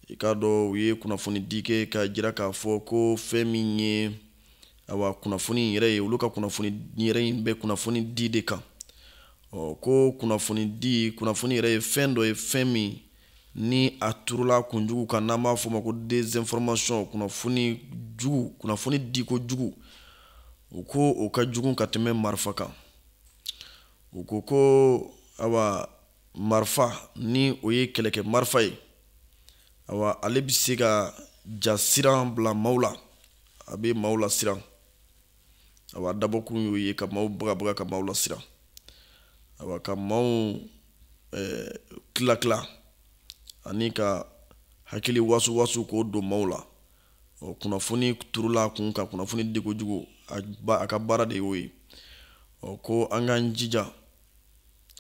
i k'a dɔn u ye kunnafoni di kɛ ka jira k'a fɔ ko fɛn min ye kunnafoni yɛrɛ ye olu ka kunnafoni yɛrɛ in bɛ kunnafoni di de kan. Ko kunnafoni yɛrɛ ye fɛn dɔ ye fɛn min ni a turula kunjugu kan n'an b'a fɔ ma ko désinformation kunnafoni di ko jugu u ko o ka jugu ka tɛmɛ marifa kan. U ko marifa ni o ye kɛlɛkɛ marifa ye ale bɛ se ka ja siran bila maaw la, a bɛ maaw la siran. Dabɔkun y'o ye ka maaw baga ka maaw la siran. Ka maaw tila ani ka hakili wasu k'o don maaw la. Kunnafoni turula kun ka kunnafoni di kojugu a ka baara de y'o ye. Ko an k'an jija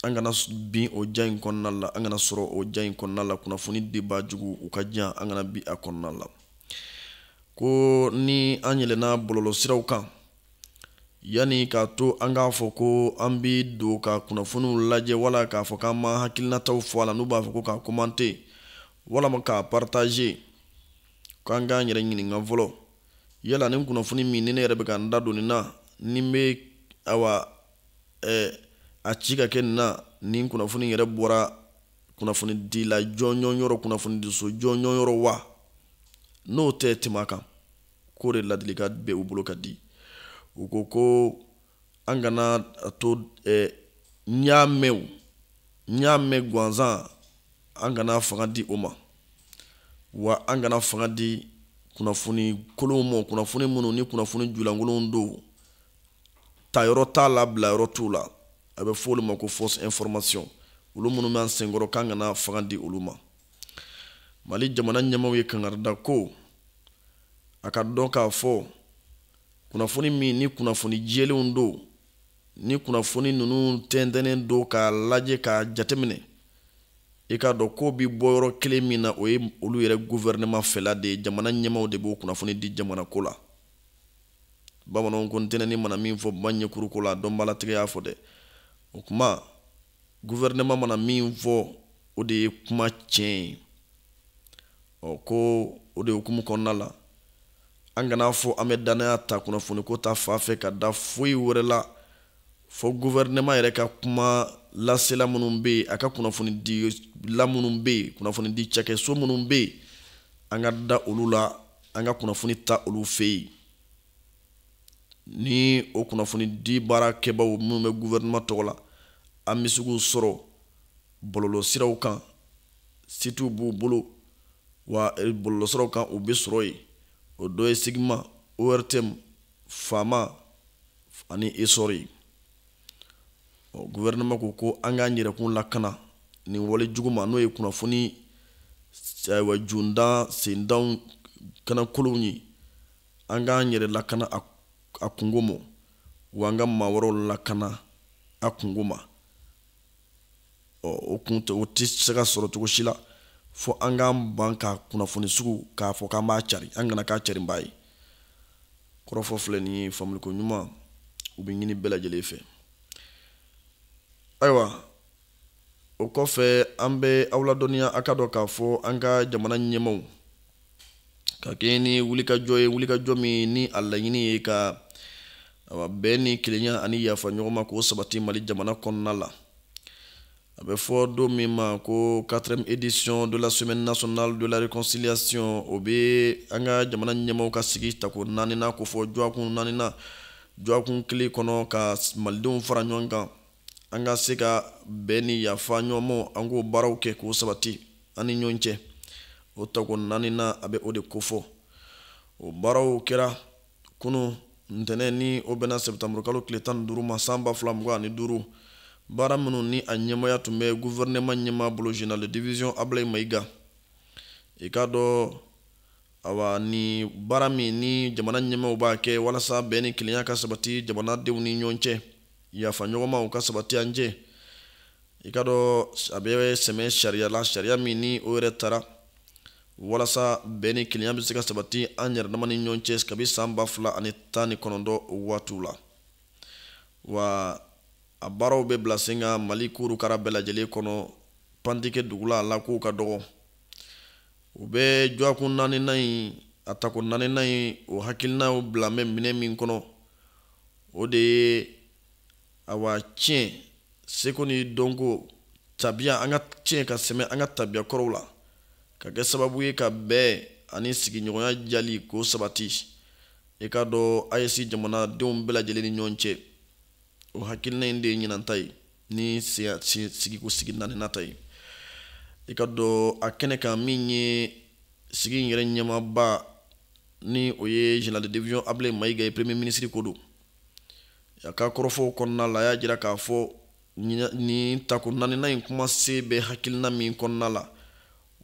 an kana bin o ja in kɔnɔna la, an kana sɔrɔ o ja in kɔnɔna la. Kunnafoni diba jugu u ka jan an kana bin a kɔnɔna la. Ko ni an yɛlɛnna bɔlɔlɔsiraw kan yani k'a to an k'a fɔ ko an bɛ don ka kunnafoniw lajɛ wala k'a fɔ k'an ma hakilinataw fɔ a la n'u b'a fɔ ko k'a commenter walama k'a partager, k'an k'an yɛrɛ ɲininka fɔlɔ yala ni kunnafoni min ni ne yɛrɛ bɛ ka n da don nin na ni n bɛ a ci ka kɛ nin na, ni kunnafoni yɛrɛ bɔra kunnafoni dila jɔnjɔn yɔrɔ, kunnafoni diso jɔnjɔn yɔrɔ wa? N'o tɛ tɛmɛ kan k'o de ladilikan bɛ u bolo ka di. U ko an kana to n y'a mɛn gansan an kana fanga di o ma, wa an kana fanga di kunnafoni kolonw ma, kunnafoni minnu ni kunnafoni julankolonw don, tayɔrɔ t'a la bilayɔrɔ t'u la. A bɛ fɔ olu ma ko fausse information. Olu minnu b'an senkɔrɔ k'an kana fanga di olu ma. Mali jamana ɲɛmaaw ye kangarida ko a ka dɔn k'a fɔ kunnafoni min ni kunnafoni jɛlenw don, ni kunnafoni ninnu tɛntɛnnen don k'a lajɛ k'a jateminɛ, i k'a dɔn ko bi bɔ yɔrɔ kelen min na o ye olu yɛrɛ gouvernement fɛla de ye. Jamana ɲɛmaaw de b'o kunnafoni di jamana ko la. Bamananw ko ntɛnɛnin mana min fɔ ba ɲɛkuru ko la dɔnbaalatigɛ y'a fɔ dɛ. O kuma gouvernement mana min fɔ o de ye kuma tiɲɛ ye. Ko o de hukumu kɔnɔna la an kana fɔ an bɛ danaya ta kunnafoni ko ta fa fɛ ka da foyi wɛrɛ la fo gouvernement yɛrɛ ka kuma lasela minnu bɛ yen, a ka kunnafoni di la minnu bɛ yen, kunnafoni di cakɛso minnu bɛ yen, an ka da olu la, an ka kunnafoni ta olu fɛ yen. Ni o kunnafoni di baara kɛbaw minnu bɛ gouvernement tɔgɔ la, an bɛ se k'u sɔrɔ bɔlɔlɔsiraw kan, sitiw b'u bolo, wa bɔlɔlɔsiraw kan u bɛ sɔrɔ yen. O dɔ ye Sigma, ORTM, Fama ani Esori. Gouvernement ko an k'an yɛrɛkun lakana nin wale jugu ma n'o ye kunnafoni jundan sendanw kana kolonw ye. An k'an yɛrɛ lakana a kungo ma, wa an ka maa wɛrɛw lakana a kungo ma. O tɛ se ka sɔrɔ cogo si la fo an k'an ban ka kunnafoni sugu k'a fɔ k'an b'a cari, an kana k'a carinba ye. Kɔrɔfɔ filɛ nin ye, faamuliko ɲuman u bɛ ɲini bɛɛ lajɛlen fɛ. Ayiwa, o kɔfɛ an bɛ aw ladɔnniya a ka dɔn k'a fɔ an ka jamana ɲɛmaaw ka kɛ ni wulikajɔ ye, wulikajɔ min ni a laɲini ye ka bɛn ni kelenya ani yafa ɲɔgɔn ma k'o sabati Mali jamana kɔnɔna la. A bɛ fɔ don min ma ko 4e édition de la semaine nationale de la réconciliation, o bɛ an ka jamana ɲɛmaaw ka sigi tako 4nan ko fɔ jɔakun 4nan, jɔakun kelen kɔnɔ ka malidenw fara ɲɔgɔn kan, an ka se ka bɛn ni yafa ɲɔgɔn ma, an k'o baaraw kɛ k'o sabati an ni ɲɔgɔn cɛ. O tako 4nan a bɛ o de kofɔ. O baaraw kɛra kunun ntɛnɛn ni o bɛnna septembre kalo tile 15 ma san 2025. Baara minnu ni a ɲɛmaya tun bɛ gouvernement ɲɛmaa bolo général de division Ablaye Mayiga. I k'a dɔn ni baara min ni jamana ɲɛmaaw b'a kɛ walasa bɛn ni kelenya ka sabati jamanadenw ni ɲɔgɔn cɛ, yafa ɲɔgɔnmaw ka sabati an cɛ. I k'a dɔn a bɛ sɛmɛ sariya la, sariya min ni o yɛrɛ tara walasa bɛn ni kelenya bɛ se ka sabati an yɛrɛ dama ni ɲɔgɔn cɛ kabi san 2019 waatiw la. Wa a baaraw bɛ bila sen kan Mali kurukara bɛɛ lajɛlen kɔnɔ, Pantikɛ dugu la a la k'o ka dɔgɔ. u bɛ jɔakun naaninan in a takun naaninan in o hakilinaw bila mɛ minɛ min kɔnɔ o de ye awa tiɲɛ seko ni dɔnko tabiya an ka tiɲɛ ka sɛmɛ an ka tabiya kɔrɔw la ka kɛ sababu ye ka bɛn ani sigiɲɔgɔnya jali k'o sabati i ka dɔn AES jamanadenw bɛɛ lajɛlen ni ɲɔgɔn cɛ o hakilina in de ye ɲinanta ye ni sigiko sigi naaninan ta ye i ka dɔn a kɛnɛ kan min ye sigi in yɛrɛ ɲɛmaaba ni o ye général de division Ablaye Mayiga ye premier ministre ko don a ka kɔrɔfɔw kɔnɔna la a y'a jira k'a fɔ ni tako naaninan in kuma se bɛ hakilina min kɔnɔna la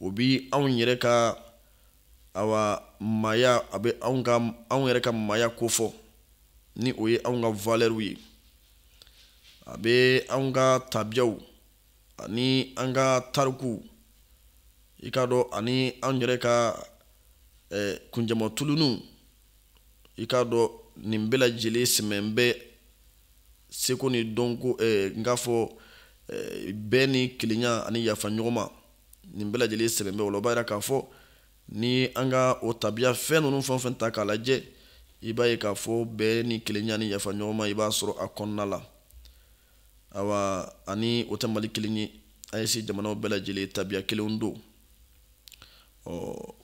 o bi anw yɛrɛ ka awa maaya a bɛ anw yɛrɛ ka maaya kofɔ ni o ye anw ka valeur ye a bɛ anw ka tabiyaw ani an ka tarikuw i ka dɔn ani anw yɛrɛ ka kunjama tuluniw i ka dɔn nin bɛɛ lajɛlen sɛmɛn bɛ seko ni dɔnko n k'a fɔ bɛɛ ni kelenya ani yafa ɲɔgɔn ma nin bɛɛ lajɛlen sɛmɛn bɛ o la o b'a jira k'a fɔ ni an ka o tabiya fɛn ninnu fɛn o fɛn ta k'a lajɛ i b'a ye k'a fɔ bɛɛ ni kelenya ani yafa ɲɔgɔn ma i b'a sɔrɔ a kɔnɔna la awa ani o tɛ Mali kelen ye AES jamanaw bɛɛ lajɛlen tabiya kelenw don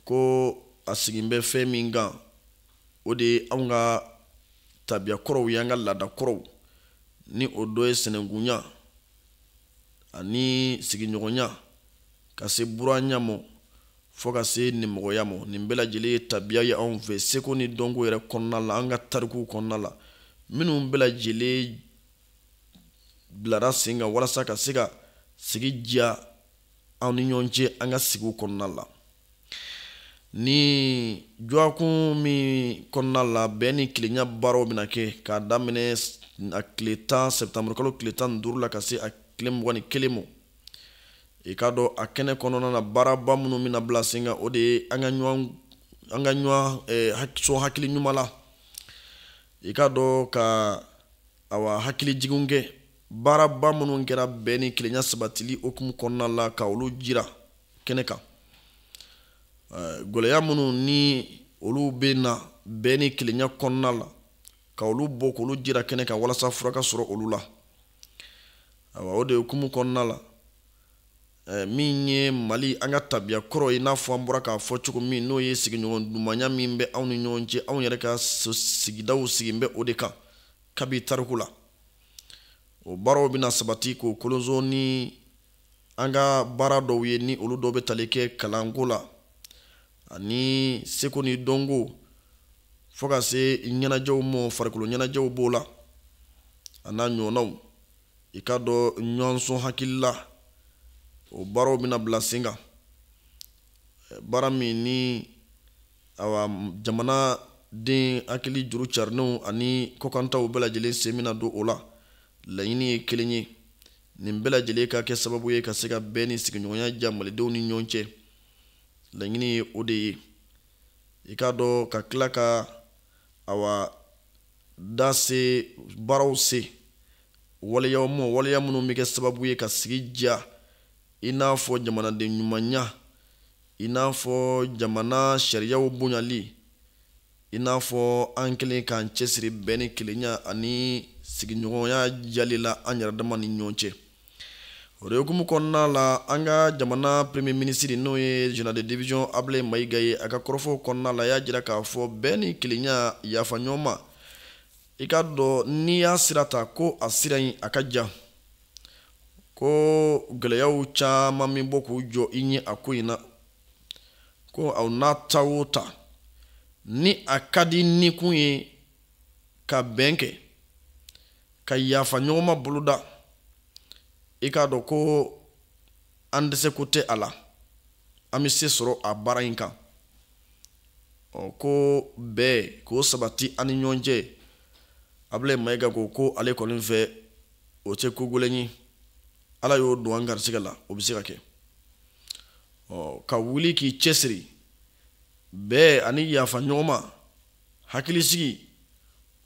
ko a sigin bɛ fɛn min kan o de ye anw ka tabiya kɔrɔw ye an ka laada kɔrɔw ni o dɔ ye sinankunya ani sigiɲɔgɔnya ka se buranya ma fo ka se nimɔgɔya ma nin bɛɛ lajɛlen ye tabiya ye anw fɛ seko ni dɔnko yɛrɛ kɔnɔna la an ka tarikuw kɔnɔna la minnu bɛɛ lajɛlen bilara sen kan walasa ka se ka sigi diya anw ni ɲɔgɔn cɛ an ka sigiw kɔnɔna la ni jɔakun min kɔnɔna la bɛn ni kelenya baaraw bɛna kɛ k'a daminɛ a tile 10 septembre kalo tile 15 la ka se a tile 21 ma i ka dɔn a kɛnɛ kɔnɔna na baaraba minnu bɛna bila sen kan o de ye an ka ɲɔgɔn sɔn hakili ɲuman la i ka dɔn ka awa hakili jiginw kɛ baaraba minnu kɛra bɛn ni kelenya sabatili okumu kɔnɔna la ka olu jira kɛnɛ kan gɛlɛya minnu ni olu bɛ na bɛn ni kelenya kɔnɔna la ka olu bɔ k'olu jira kɛnɛ kan walasa fura ka sɔrɔ olu la awa o de okumu kɔnɔna la min ye Mali an ka tabiya kɔrɔ ye n'a fɔ an bɔra k'a fɔ cogo min n'o ye sigiɲɔgɔn dumanya min bɛ anw ni ɲɔgɔn cɛ anw yɛrɛ ka sigidaw sigin bɛ o de kan kabi tariku la o baaraw bɛna sabati k'o kolonzo ni an ka baara dɔw ye ni olu dɔw bɛ tali kɛ kalanko la ani seko ni dɔnko fo ka se ɲɛnajɛw ma farikolo ɲɛnajɛw b'o la a n'a ɲɔgɔnnaw i ka dɔn ɲɔgɔn sɔn hakili la o baaraw bɛna bila sen kan baara min ni awa jamana den hakili juru carinenw ani kɔkantaw bɛɛ lajɛlen sen bɛna don o la laɲini ye kelen ye nin bɛɛ lajɛlen ka kɛ sababu ye ka se ka bɛn ni sigiɲɔgɔnya diya malidenw ni ɲɔgɔn cɛ laɲini ye o de ye i ka dɔn ka tila ka awa da se baaraw se waleyaw ma waleya minnu bɛ kɛ sababu ye ka sigi diya i n'a fɔ jamanaden ɲumanya i n'a fɔ jamana sariyaw bonyali i n'a fɔ an kɛlen k'an cɛsiri bɛn ni kelenya ani sigiɲɔgɔnya jali la an yɛrɛ dama ni ɲɔgɔn cɛ o de hukumu kɔnɔna la an ka jamana premier ministre n'o ye général de division Ablaye Mayiga ye a ka kɔrɔfɔw kɔnɔna la a y'a jira k'a fɔ bɛn ni kelenya yafa ɲɔgɔn ma i ka dɔn n'i y'a sira ta ko a sira in a ka jan ko gɛlɛyaw caman min bɔ k'u jɔ i ɲɛ a ko in na ko aw n'a ta o ta ni a ka di ni kun ye ka bɛn kɛ ka yafa ɲɔgɔn ma boloda i k'a dɔn ko an dɛsɛ ko tɛ a la an bɛ se sɔrɔ a baara in kan ko bɛɛ k'o sabati an ni ɲɔgɔn cɛ Ablaye Mayiga ko ale kɔni fɛ o tɛ ko gɛlɛn ye ala y'o don an garisɛgɛ la o bɛ se ka kɛ ka wuli k'i cɛsiri bɛɛ ani yafa ɲɔgɔn ma hakilisigi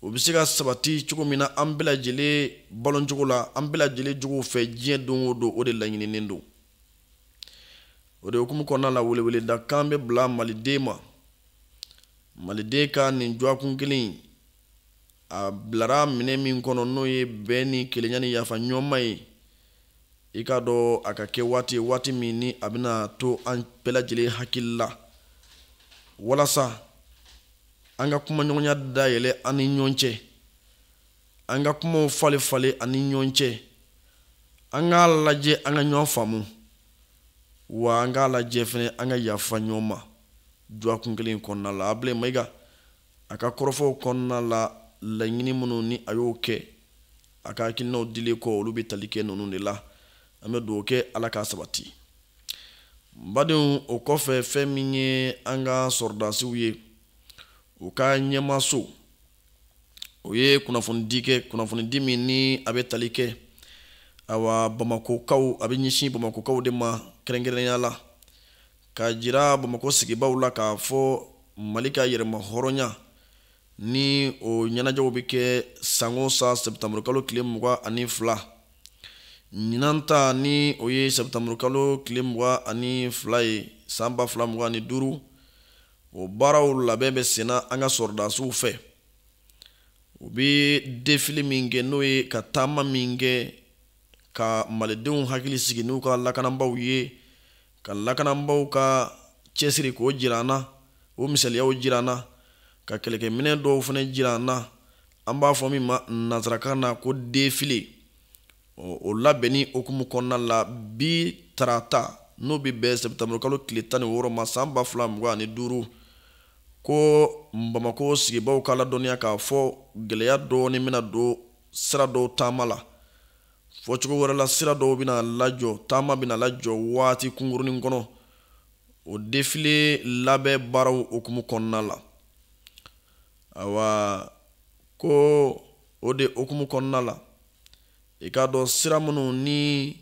o bɛ se ka sabati cogo min na an bɛɛ lajɛlen baloncogo la an bɛɛ lajɛlen jogo fɛ diɲɛ don o don o de laɲininen don o de hukumu kɔnɔna la wele da kan bɛ bila maliden ma maliden ka nin jɔakun kelen a bilara minɛ min kɔnɔ n'o ye bɛn ni kelenya ni yafa ɲɔgɔnma ye i ka dɔn a ka kɛ waati min ni a bɛna to an bɛɛ lajɛlen hakili la walasa an ka kumaɲɔgɔnya dayɛlɛ an ni ɲɔgɔn cɛ an ka kumaw falen an ni ɲɔgɔn cɛ an k'a lajɛ an ka ɲɔgɔn faamu wa an k'a lajɛ fɛnɛ an ka yafa ɲɔgɔn ma jɔakun kelen kɔnɔna la Ablaye Mayiga a ka kɔrɔfɔw kɔnɔna la laɲini minnu ni a y'o kɛ a ka hakilinaw dili kɔ olu bɛ tali kɛ ninnu de la an bɛ dugawu kɛ Ala k'a sabati badenw o kɔfɛ fɛn min ye an ka sɔrɔdasiw ye u ka ɲɛmaso o ye kunnafonidi min ni a bɛ tali kɛ awa Bamakokaw a bɛ ɲɛsin Bamakokaw de ma kɛrɛnkɛrɛnnenya la ka jira Bamako sigibaw la k'a fɔ Mali ka yɛrɛma hɔrɔnya ni o ɲɛnajɛw bɛ kɛ san o san Sɛpitɛmburu kalo tile 22 ɲinan ta ni o ye Sɛpitɛmburu kalo tile 22 ye san 2025 o baaraw labɛn bɛ senna an ka sɔrɔdasiw fɛ u bɛ défilé min kɛ n'o ye ka taama min kɛ ka malidenw hakili sigi n'u ka lakanabaaw ye ka lakanabaaw ka cɛsiri k'o jira an na o misaliyaw jira an na ka kɛlɛkɛminɛ dɔw fana jira an na an b'a fɔ min ma nanzarakan na ko défilé o labɛnni hukumu kɔnɔna la bi tarata n'o bɛ bɛn Sɛpitɛmburu kalo tile 16 ma san 2025 ko Bamako sigibaw k'a ladɔnniya k'a fɔ gɛlɛya dɔɔni bɛna don sira dɔw taama la fɔcogo wɛrɛ la sira dɔw bɛna lajɔ taama bɛna lajɔ waati kunkurunin kɔnɔ o défilé labɛn baaraw hukumu kɔnɔna la awa ko o de hukumu kɔnɔna la i ka dɔn sira minnu ni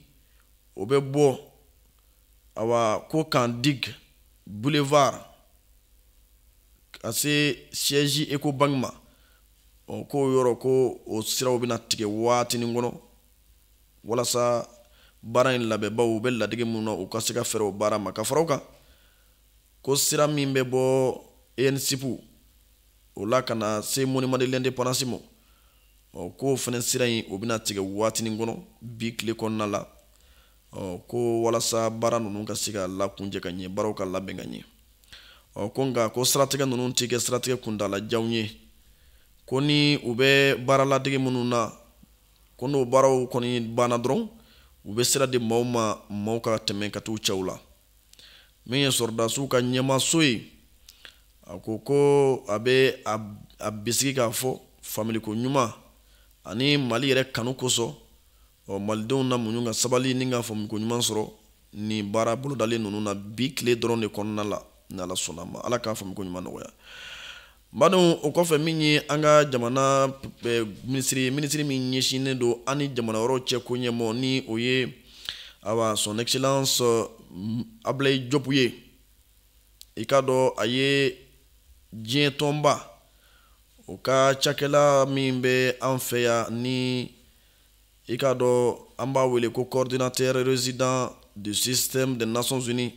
o bɛ bɔ awa ko Kandig boulevard ka se siège Ecobank ma ko yɔrɔ ko o siraw bɛna tigɛ waati nin kɔnɔ walasa baara in labɛnbaw bɛ ladege mun na u ka se ka fɛɛrɛ o baara ma ka fara o kan ko sira min bɛ bɔ ENSP o la ka na se monument de l'indépendance ma ko fɛnɛ sira in o bɛna tigɛ waati nin kɔnɔ bi tile kɔnɔna la ko walasa baara ninnu ka se ka lakunjɛ ka ɲɛ baaraw ka labɛn ka ɲɛ ko nka ko siratigɛ ninnu tɛ kɛ siratigɛ kuntalajanw ye ko ni u bɛ baara ladege minnu na ko n'o baaraw kɔni banna dɔrɔn u bɛ sira di maaw ma maaw ka tɛmɛ ka t'u cɛw la min ye sɔrɔdasiw ka ɲɛmaso ye a ko a bɛ a bisigi k'a fɔ familiko ɲuman ani Mali yɛrɛ kanu kosɔn malidenw na muɲu ka sabali ni ka familiko ɲuman sɔrɔ ni baara bolodalen ninnu na bi tile dɔrɔn de kɔnɔna la ni Ala sɔnna ma Ala k'a familiko ɲuman nɔgɔya badenw o kɔfɛ min ye an ka jamana minisiri min ɲɛsinnen don an ni jamana wɛrɛw cɛ ko ɲɛmɔgɔ ni o ye awa son excellence Ablaye Diop ye i ka dɔn a ye diɲɛ tɔnba o ka cakɛla min bɛ an fɛ yan ni i ka dɔn an b'a wele ko coordinateur résident du système des Nations Unies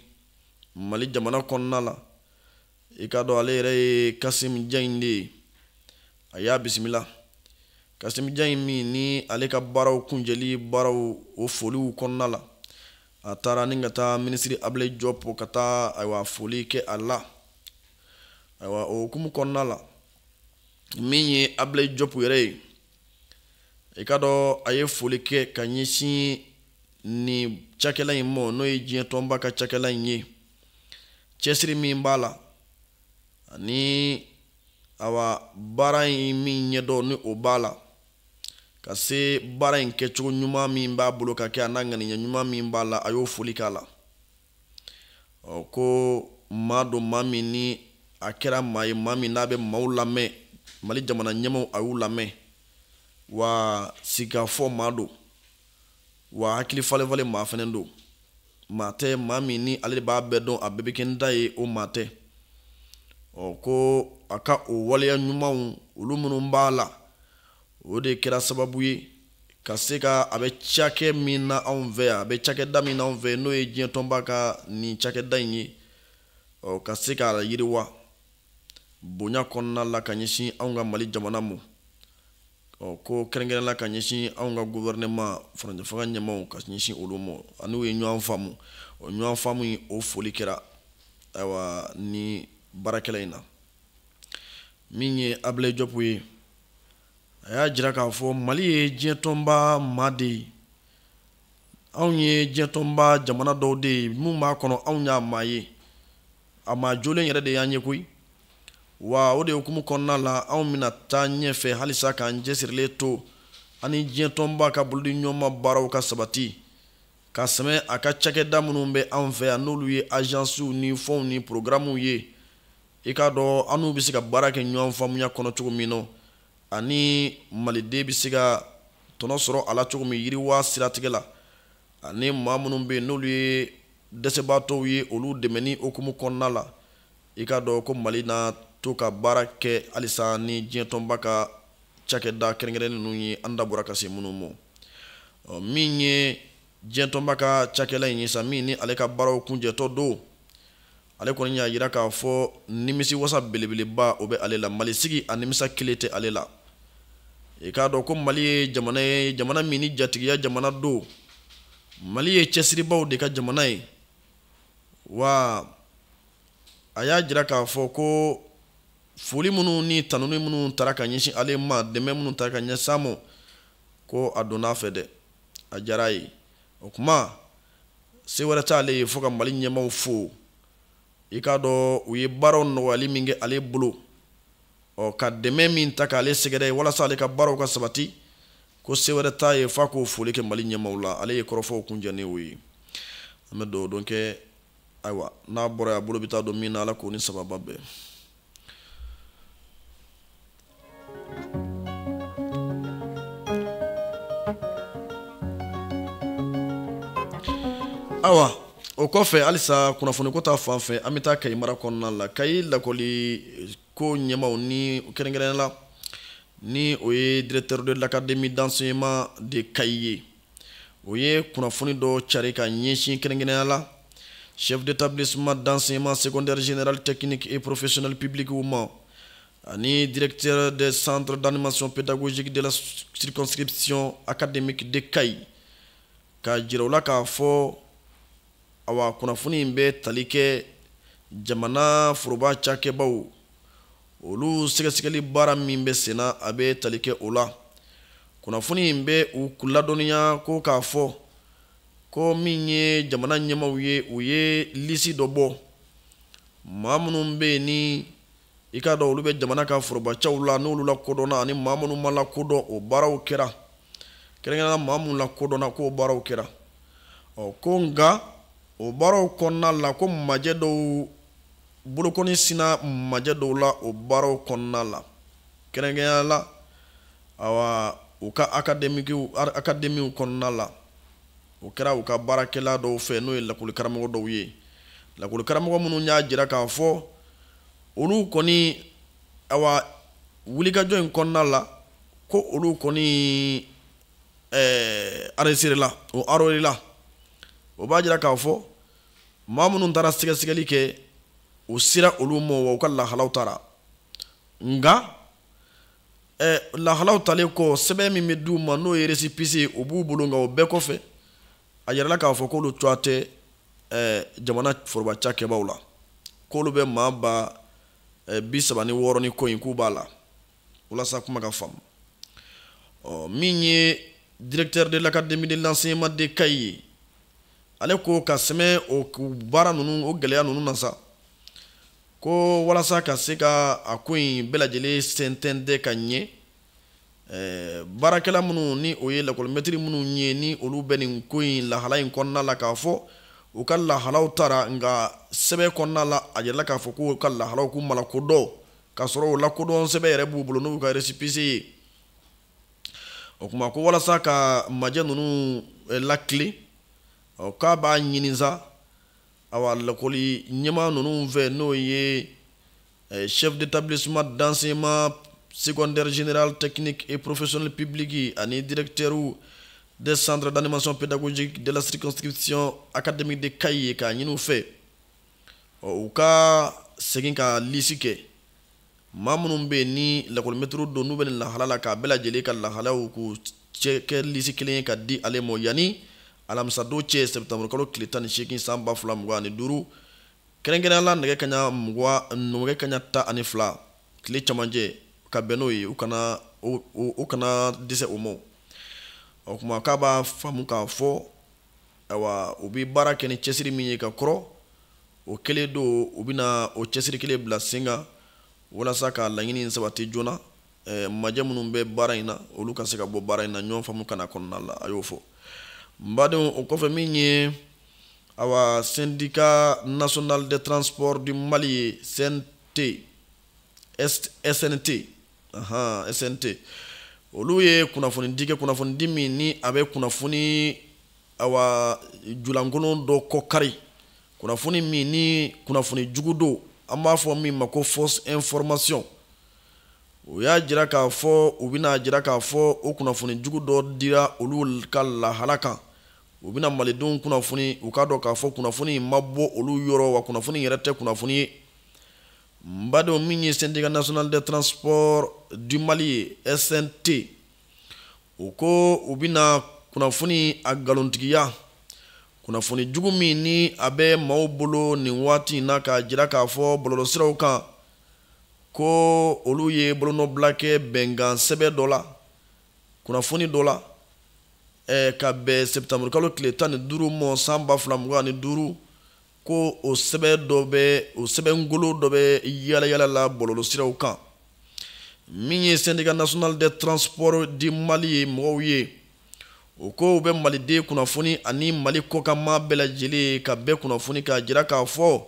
Mali jamana kɔnɔna la i ka dɔn ale yɛrɛ ye Kassim Diagne de ye a y'a bisimila Kassim Diagne min ni ale ka baaraw kunjɛli baaraw o foliw kɔnɔna la a taara ni ka taa minisiri Ablaye Diop ka taa ayiwa foli kɛ a la ayiwa o hukumu kɔnɔna la min ye Ablaye Diop yɛrɛ ye i ka dɔn a ye foli kɛ ka ɲɛsin ni cakɛla in ma n'o ye diɲɛ tɔnba ka cakɛla in ye cɛsiri min b'a la ani awa baara in min ɲɛdɔn ni o b'a la ka se baara in kɛcogo ɲuman min b'a bolo ka kɛ a n'a ŋaniya ɲuman min b'a la a y'o foli k'a la ko maa don maa min ni a kɛra maa ye maa min n'a bɛ maaw lamɛn Mali jamana ɲɛmaaw a y'u lamɛn wa sigikafɔ maa don wa hakili falen maa fɛnɛ don maa tɛ maa min ni ale de b'a bɛɛ dɔn a bɛɛ bɛ kɛ n da ye o maa tɛ ko a ka o waleya ɲumanw olu minnu b'a la o de kɛra sababu ye ka se ka a bɛ cakɛ min na anw fɛ yan a bɛ cakɛda min na anw fɛ n'o ye diɲɛ tɔnba ka nin cakɛda in ye ka se ka yiriwa bonya kɔnɔna la ka ɲɛsin anw ka Mali jamana ma ko kɛrɛnkɛrɛnnen la ka ɲɛsin anw ka gouvernement faraɲɛ fanga ɲɛmaw ka ɲɛsin olu ma ani u ye ɲɔgɔn faamu o ɲɔgɔn faamu in o foli kɛra ayiwa ni baarakɛla in na min ye Abilaye Diop ye a y'a jira k'a fɔ Mali ye diɲɛ tɔnba maa de ye anw ye diɲɛ tɔnba jamana dɔw de ye mun b'a kɔnɔ anw y'a maa ye a maa jolen yɛrɛ de y'an ye koyi wa o de hukumu kɔnɔna la anw bɛna taa ɲɛfɛ halisa k'an cɛsirilen to ani diɲɛ tɔnba ka bolodi ɲɔgɔnma baaraw ka sabati ka sɛmɛ a ka cakɛda minnu bɛ anw fɛ yan n'olu ye agences ni fɛnw ni programmes ye i k'a dɔn an n'u bɛ se ka baara kɛ ɲɔgɔn faamuya kɔnɔ cogo min na ani maliden bɛ se ka tɔnɔ sɔrɔ a la cogo min yiriwa siratigɛ la ani maa minnu bɛ yen n'olu ye dɛsɛbaatɔw ye olu dɛmɛ ni hukumu kɔnɔna la i k'a dɔn ko Mali na to ka baara kɛ halisa ni diɲɛ tɔnba ka cakɛda kɛrɛnkɛrɛnnen ninnu ye an da bɔra ka se minnu ma min ye diɲɛ tɔnba ka cakɛla in ye sa min ni ale ka baaraw kunjɛtɔ don ale kɔni y'a jira k'a fɔ nimisi wasa belebeleba o bɛ ale la Mali sigi a nimisa kelen tɛ ale la i k'a dɔn ko Mali ye jamana min ni jatigiya jamana don Mali ye cɛsiribaw de ka jamana ye wa a y'a jira k'a fɔ ko foli minnu ni tanuni minnu taara ka ɲɛsin ale ma dɛmɛ minnu taara ka ɲɛsin ma ko a donna a fɛ dɛ a diyara a ye o kuma se wɛrɛ t'ale ye fo ka Mali ɲɛmaw fo i k'a dɔn u ye baaraw nɔgɔyali min kɛ ale bolo ka dɛmɛ min ta k'ale sɛgɛrɛ walasa ale ka baaraw ka sabati ko se wɛrɛ t'a ye f'a k'o foli kɛ Mali ɲɛmaw la ale ye kɔrɔfɔw kunjɛnnen o ye an bɛ dugawu dɔn kɛ ayiwa n'a bɔra a bolo bɛ taa don min na Ala k'o ni sababa bɛɛ awa o kɔfɛ halisa kunnafoni ko ta fan fɛ an bɛ taa Kayi mara kɔnɔna la Kayi lakɔli ko ɲɛmaw ni kɛrɛnkɛrɛnnen la ni o ye directeur de l'académie d'enseignement de Kayi ye o ye kunnafoni dɔ cari ka ɲɛsin kɛrɛnkɛrɛnnen la chef d'établissement d'enseignement secondaire général technique et professionnel public ma ani directeur des centres d'animation pédagogique de la circonscription académique de Kayi ka jira o la k'a fɔ awa kunnafoni in bɛ tali kɛ jamana foroba cakɛbaw olu sɛgɛsɛgɛli baara min bɛ senna a bɛ tali kɛ o la kunnafoni in bɛ u ladɔnniya ko k'a fɔ ko min ye jamana ɲɛmaw ye u ye lisi dɔ bɔ maa minnu bɛ yen ni i k'a dɔn olu bɛ jamana ka forobacaw la n'olu lakodɔnna ani maa minnu ma lakodɔn o baaraw kɛra kɛrɛnkɛrɛnnenya maa minnu lakodɔnna k'o baaraw kɛra ko nka o baaraw kɔnɔna la ko majɛ dɔw bolokɔni sina majɛ dɔw la o baaraw kɔnɔna la kɛrɛnkɛrɛnnenya la awa u ka akademiw kɔnɔna la o kɛra u ka baarakɛla dɔw fɛ n'o ye lakɔli karamɔgɔ dɔw ye lakɔli karamɔgɔ minnu y'a jira k'a fɔ olu kɔni awa wulikajɔ in kɔnɔna la ko olu kɔni arrêtera o arrêtera o b'a jira k'a fɔ maa minnu taara sɛgɛsɛgɛli kɛ u sera olu ma wa u ka lahalaw taara nka lahalaw talen kɔ sɛbɛn min bɛ d'u ma n'o ye récépissé o b'u bolo nka o bɛɛ kɔfɛ a yɛrɛla k'a fɔ k'olu cogoya tɛ jamana foroba cakɛbaw la k'olu bɛ maa ba 36 ni ko in k'u b'a la walasa kuma ka faamu min ye directeur de l'académie de l'enseignement de Kayi ye ale ko ka sɛmɛ o baara ninnu o gɛlɛya ninnu na sa ko walasa ka se ka a ko in bɛɛ lajɛlen sɛntɛn ka ɲɛ baarakɛla minnu ni o ye lakɔlimɛtiri minnu ye ni olu bɛ nin ko in lahala in kɔnɔna la k'a fɔ u ka lahalaw taara nka sɛbɛn kɔnɔna la a yɛrɛla k'a fɔ k'u ka lahalaw k'u malakodɔn k'a sɔrɔ o lakodɔn sɛbɛn yɛrɛ b'u bolo n'u ka récépissé ye o kuma ko walasa ka majɛ ninnu lakile k'a b'a ɲini sa awa lakɔli ɲɛmaa ninnu fɛ n'o ye chef d'établissement d'enseignement secondaire général technique et professionnel public ani directeur des centres d'animation pédagogique de la circonscription académique de Kayi ka ɲini u fɛ u ka segin ka lisi kɛ maa minnu bɛ yen ni lakɔlimɛtiriw don n'u bɛ nin lahala la k'a bɛɛ lajɛlen ka lahalaw k'u kɛ lisi kelen ye ka di ale ma yanni alamisadon cɛ sɛptamuru kalo tile 18 san 2025 kɛrɛnkɛrɛnnenya la nɛgɛ kaɲa 12 tile cɛmancɛ ka bɛn n'o ye u kana dɛsɛ o ma o kuma k'a b'a faamu k'a fɔ ayiwa u bɛ baara kɛ ni cɛsiri min ye ka kɔrɔ o kelen don u bɛna o cɛsiri kelen bila sen kan walasa ka laɲini sabati joona majɛ minnu bɛ baara in na olu ka se ka bɔ baara in na ɲɔgɔn faamu kana kɔnɔna la a y'o fɔ n badenw o kɔfɛ min ye awa syndicat national de transport du Mali ye SNT olu ye kunnafoni min ni a bɛ kunnafoni awa julankolon dɔ kɔ kari kunnafoni min ni kunnafoni jugu don an b'a fɔ min ma ko fausse information u y'a jira k'a fɔ u bɛna jira k'a fɔ o kunnafoni jugu dɔ dira olu ka lahala kan u bɛna malidenw kunnafoni u k'a dɔn k'a fɔ kunnafoni ma bɔ olu yɔrɔ wa kunnafoni yɛrɛ tɛ kunnafoni ye n badenw min ye syndicat national de transport du Mali ye SNT u ko u bɛna kunnafoni a galontigiya kunnafoni jugu min ni a bɛ maaw bolo nin waati in na k'a jira k'a fɔ bɔlɔlɔsiraw kan ko olu ye bolonɔbila kɛ bɛnkan sɛbɛn dɔ la kunnafoni dɔ la ka bɛn sɛptamuru kalo tile 15 ma san 2025 ko o sɛbɛngolo dɔ bɛ yaala la bɔlɔlɔsiraw kan min ye syndicat national de transport du Mali ye mɔgɔw ye o ko u bɛ maliden kunnafoni ani mali kɔkanma bɛɛ lajɛlen ka bɛɛ kunnafoni k'a jira k'a fɔ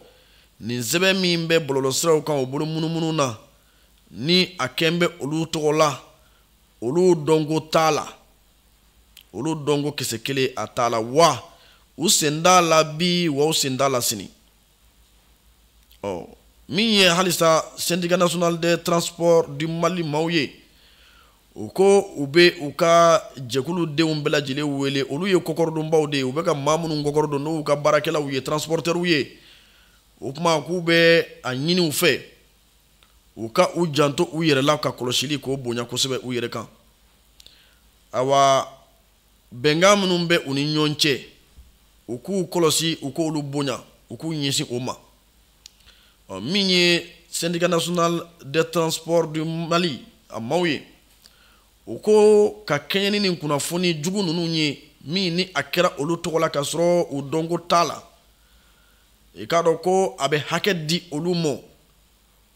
nin sɛbɛn min bɛ bɔlɔlɔsiraw kan o bolo munumunu na ni a kɛn bɛ olu tɔgɔ la olu dɔnko t'a la olu dɔnko kisɛ kelen a t'a la wa u sen t'a la bi wa u sen t'a la sini min ye halisa syndicat national de transport du Mali maaw ye u ko u bɛ u ka jɛkulu denw bɛɛ lajɛlen wele olu ye kɔkɔrɔdonbaw de ye u bɛ ka maa minnu kɔkɔrɔdon n'u ka baarakɛlaw ye transporteurs ye o kuma k'u bɛ a ɲini u fɛ u ka u janto u yɛrɛ la ka kɔlɔsili k'o bonya kosɛbɛ u yɛrɛ kan awa bɛnkan minnu bɛ u ni ɲɔgɔn cɛ u k'u kɔlɔsi u k'olu bonya u k'u ɲɛsin o ma min ye syndicat national de transport du Mali a maaw ye u ko ka kɛɲɛ ni kunnafoni jugu ninnu ye min ni a kɛra olu tɔgɔ la ka sɔrɔ u dɔnko t'a la i k'a dɔn ko a bɛ hakɛ di olu ma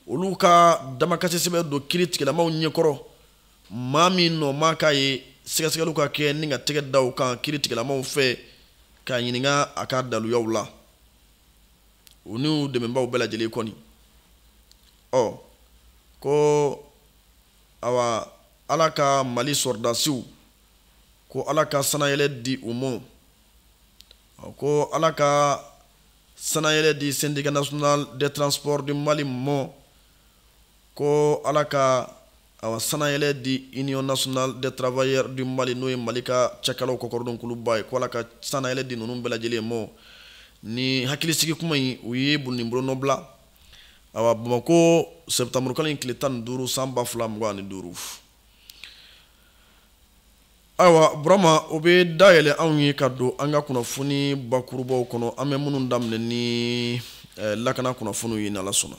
olu ka damakasi sɛbɛn don kiiri tigɛlamaw ɲɛkɔrɔ maa min nɔ ma k'a ye sɛgɛsɛgɛliw ka kɛ ni ka tɛgɛ da o kan kiiri tigɛlamaw fɛ k'a ɲininka a ka daluyaw la u n'u dɛmɛbaaw bɛɛ lajɛlen kɔni ko awa ala ka Mali sɔrdasiw ko ala ka sanayɛlɛ di u ma ko ala ka sanayɛlɛ di syndicat national de transport du Mali ma ko ala ka sanayɛlɛ di union nationale des travailleurs du Mali n'o ye Mali ka cɛkɛlaw kɔkɔrɔdonkuluba ye ko ala ka sanayɛlɛ di ninnu bɛɛ lajɛlen ma ni hakilisigi kuma in u ye bolonɔbila Bamako sɛptamuru kalo tile 15 san 2025 Burama o bɛ dayɛlɛ anw ye ka don an ka kunnafoni bakurubaw kɔnɔ an bɛ minnu daminɛ ni lakana kunnafoniw ye n'Ala sɔnna.